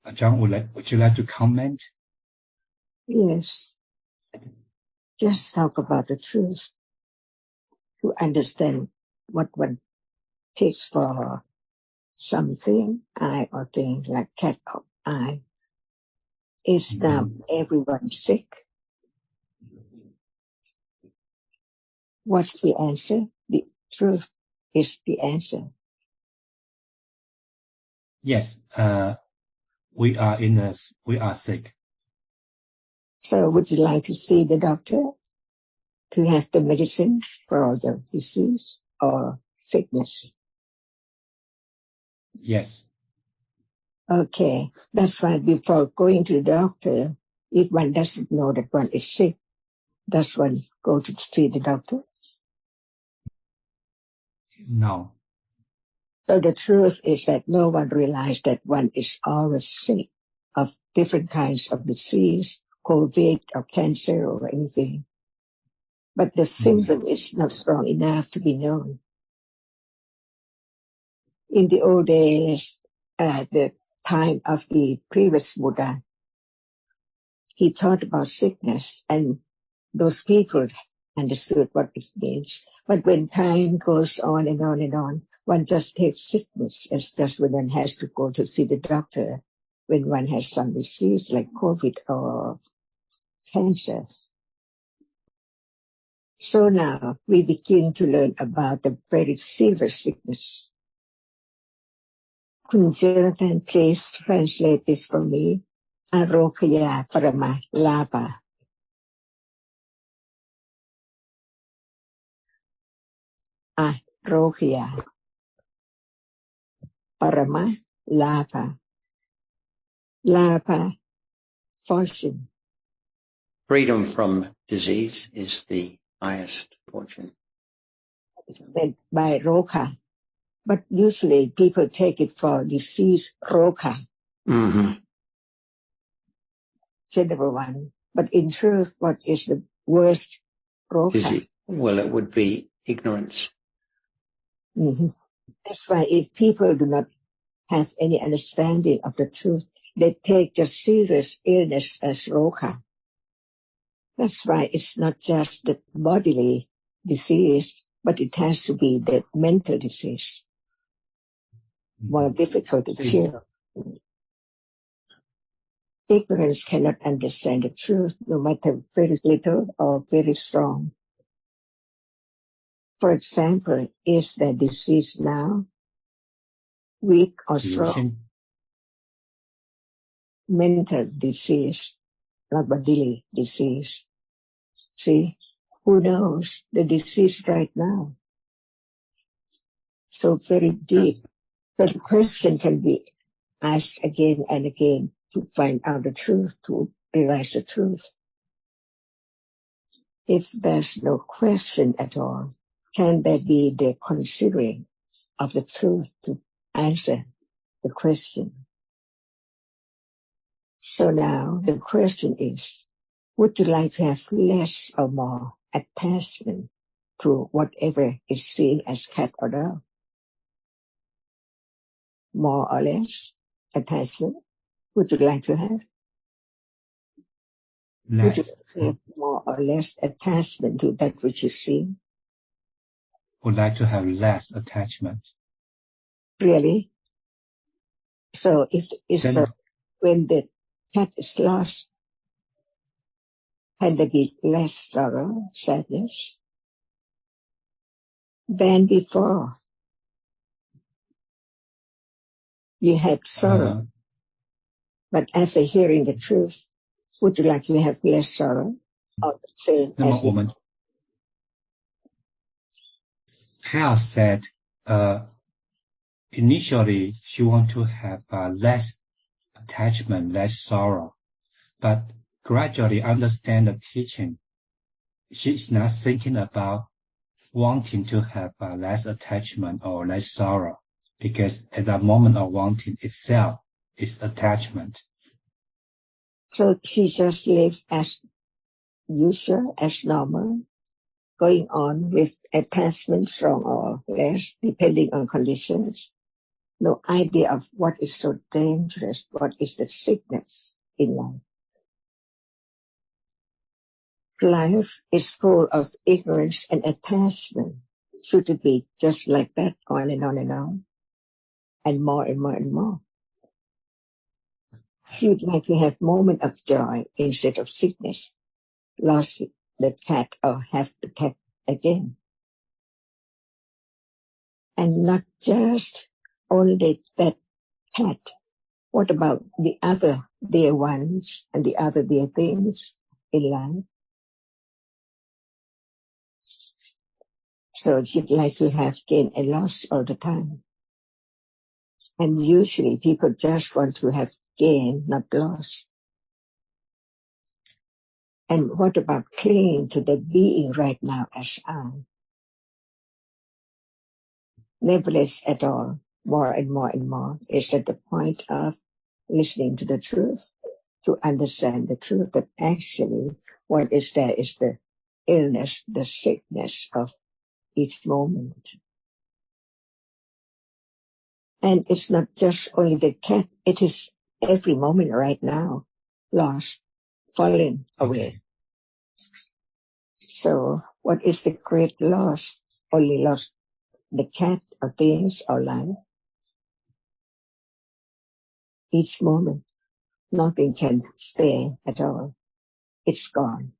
Ajahn, would you like to comment? Yes. Just talk about the truth to understand what one takes for something, I or thing like cat or I. Is now everyone sick? What's the answer? The truth is the answer. Yes, we are sick. So would you like to see the doctor to have the medicine for the disease or sickness? Yes. Okay, that's why before going to the doctor, if one doesn't know that one is sick, does one go to see the doctor? No. So the truth is that no one realized that one is always sick of different kinds of disease, COVID or cancer or anything. But the symptom is not strong enough to be known. In the old days, at the time of the previous Buddha, he taught about sickness and those people understood what it means. But when time goes on and on and on, one just takes sickness as just when one has to go to see the doctor when one has some disease like COVID or cancer. So now we begin to learn about the very serious sickness. Could Jonathan please translate this for me? Arokaya Parama Lapa. Arokaya Parama Lapa. Lapa, fortune. Freedom from disease is the highest fortune. Meant by Roga. But usually people take it for disease, Roga. General one. But in truth, what is the worst Roga? Well, it would be ignorance. That's why if people do not have any understanding of the truth, they take the serious illness as Roga. That's why it's not just the bodily disease, but it has to be the mental disease. More difficult to cure. Ignorance cannot understand the truth, no matter very little or very strong. For example, is the disease now weak or strong? Mental disease, not bodily disease. See, who knows the disease right now? So very deep. So the question can be asked again and again to find out the truth, to realize the truth. If there's no question at all, can there be the considering of the truth to answer the question? So now the question is, would you like to have less or more attachment to whatever is seen as cat or dog? More or less attachment? Would you like to have? Less. Would you like to have more or less attachment to that which is seen? Would like to have less attachment. Really? So when the cat is lost, can there be less sorrow, sadness than before? You had sorrow, but after hearing the truth, would you like to have less sorrow or the same? Hal said, initially she wants to have less attachment, less sorrow, but gradually understand the teaching. She's not thinking about wanting to have less attachment or less sorrow, because at that moment of wanting itself is attachment. So she just lives as usual, as normal, going on with attachment strong or less, depending on conditions. no idea of what is so dangerous, what is the sickness in life. Life is full of ignorance and attachment. Should it be just like that, on and on and on, and more and more and more? You'd like to have moment of joy instead of sickness, lost the cat or have the cat again. And not just only that cat. What about the other dear ones and the other dear things in life? So you'd like to have gain and loss all the time. And usually people just want to have gain, not loss. And what about clinging to the being right now as I? Nevertheless at all, more and more and more, is at the point of listening to the truth, to understand the truth that actually what is there is the illness, the sickness of each moment. And it's not just only the cat, it is every moment right now, lost, falling away. So what is the great loss? Only lost the cat or things or life. Each moment, nothing can stay at all. It's gone.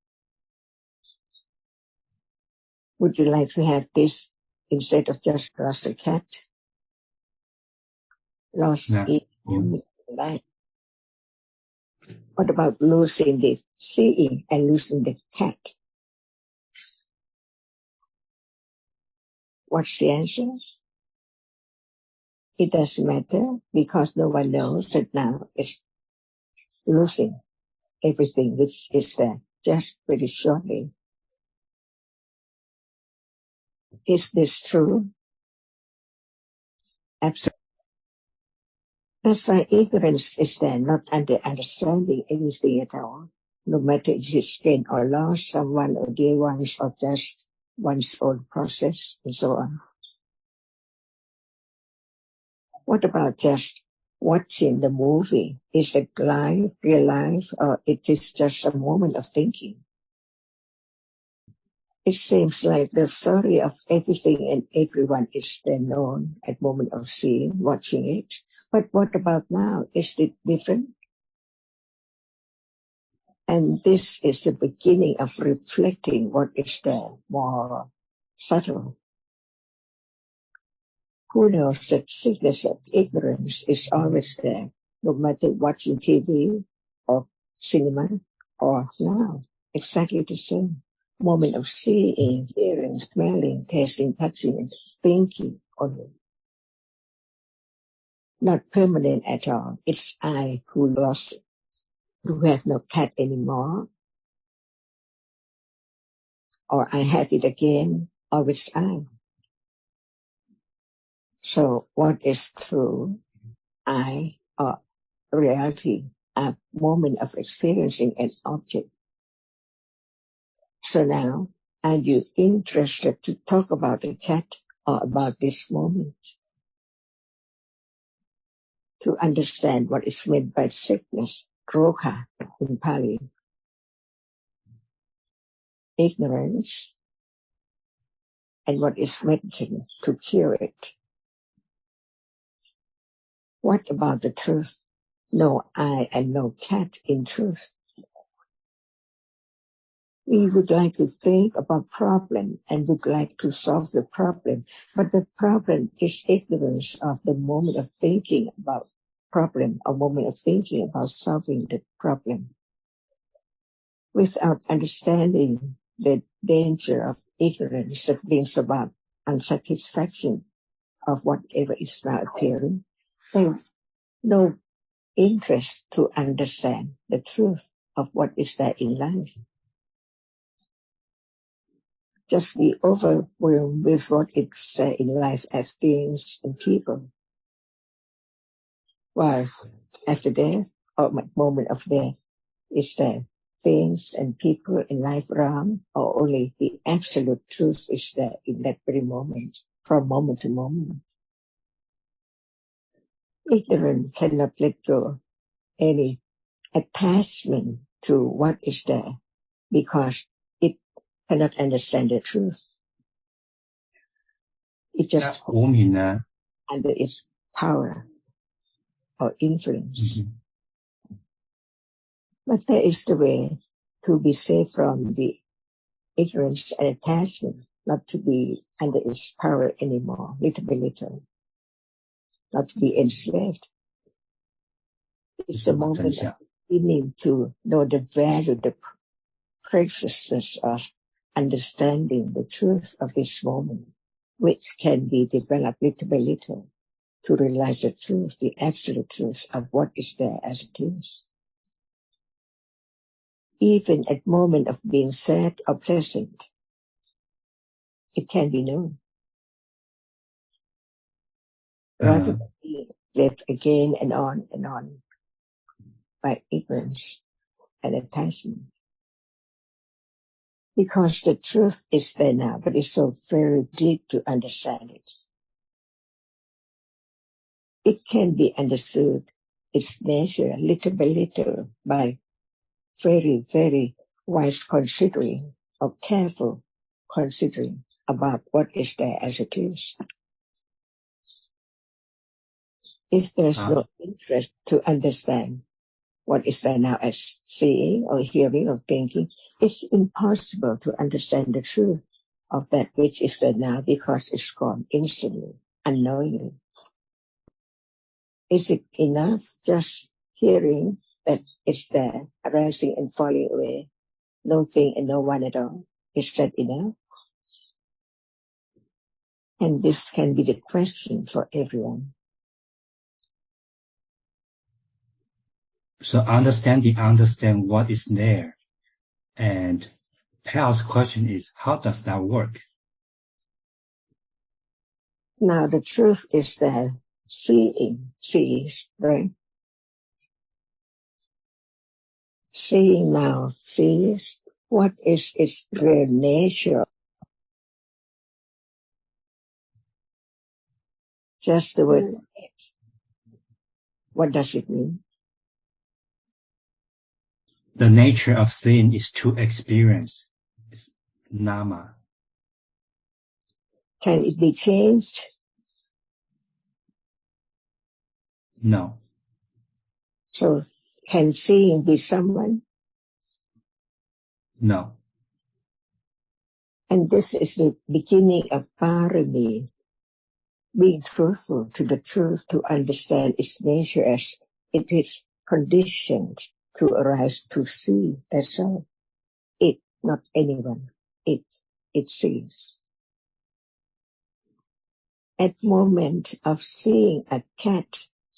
Would you like to have this instead of just lost a cat? Lost each moment in life. What about losing the seeing and losing the cat? What's the answer? It doesn't matter because no one knows that now it's losing everything which is there just pretty shortly. Is this true? Absolutely. That's why ignorance is there, not understanding anything at all. No matter if it's gain or loss, someone or dear ones, or just one's own process, and so on. What about just watching the movie? Is it live, real life, or it is just a moment of thinking? It seems like the story of everything and everyone is then known at moment of seeing, watching it. But what about now? Is it different? And this is the beginning of reflecting what is there more subtle. Who knows that sickness of ignorance is always there, no matter watching TV or cinema or now, exactly the same. Moment of seeing, hearing, smelling, tasting, touching, and thinking only. Not permanent at all. It's I who lost it, who have no cat anymore, or I have it again, or it's I. So what is true? I or reality, a moment of experiencing an object. So now, are you interested to talk about the cat or about this moment? To understand what is meant by sickness, Roga in Pali. Ignorance, and what is medicine to cure it. What about the truth? No I and no cat in truth. We would like to think about problem and would like to solve the problem, but the problem is ignorance of the moment of thinking about problem, a moment of thinking about solving the problem. Without understanding the danger of ignorance that brings about unsatisfaction of whatever is now appearing, there's no interest to understand the truth of what is there in life. Just be overwhelmed with what is there in life as things and people. While after death, or moment of death, is there things and people in life around, or only the absolute truth is there in that very moment, from moment to moment. Ignorance cannot let go any attachment to what is there because it cannot understand the truth. It just 那无明呢？ under its power or influence. But there is the way to be saved from the ignorance and attachment, not to be under its power anymore, little by little, not to be enslaved. It's the moment of beginning to know the value, the preciousness of understanding the truth of this moment, which can be developed little by little to realize the truth, the absolute truth of what is there as it is. Even at moment of being sad or pleasant, it can be known. Rather than being left again and on by ignorance and attachment. Because the truth is there now, but it's so very deep to understand it. It can be understood, its nature, little by little, by very, very wise considering or careful considering about what is there as it is. If there's no interest to understand what is there now as seeing or hearing or thinking, it's impossible to understand the truth of that which is there now because it's gone instantly, unknowingly. Is it enough just hearing that it's there, arising and falling away, no thing and no one at all? Is that enough? And this can be the question for everyone. So understand what is there. And Pal's question is, how does that work? Now the truth is that sees, right? Seeing now sees what is its real nature. Just the word. What does it mean? The nature of seeing is to experience. It's nama. Can it be changed? No. So can seeing be someone? No. And this is the beginning of parami, being truthful to the truth, to understand its nature as it is conditioned to arise to see. That's all. It, not anyone. It sees. At moment of seeing a cat,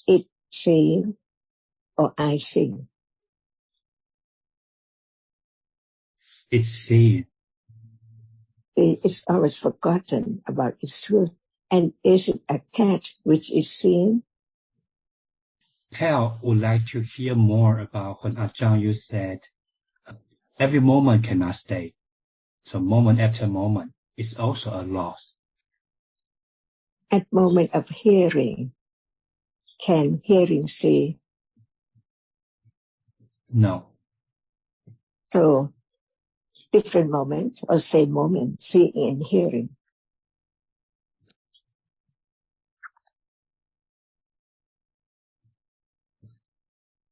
it seeing or I see. It's seeing. It's always forgotten about its truth. And is it a cat which is seeing? Pal would like to hear more about when Ajahn you said, every moment cannot stay. So moment after moment is also a loss. At moment of hearing, can hearing see? No. So different moments or same moment, seeing and hearing.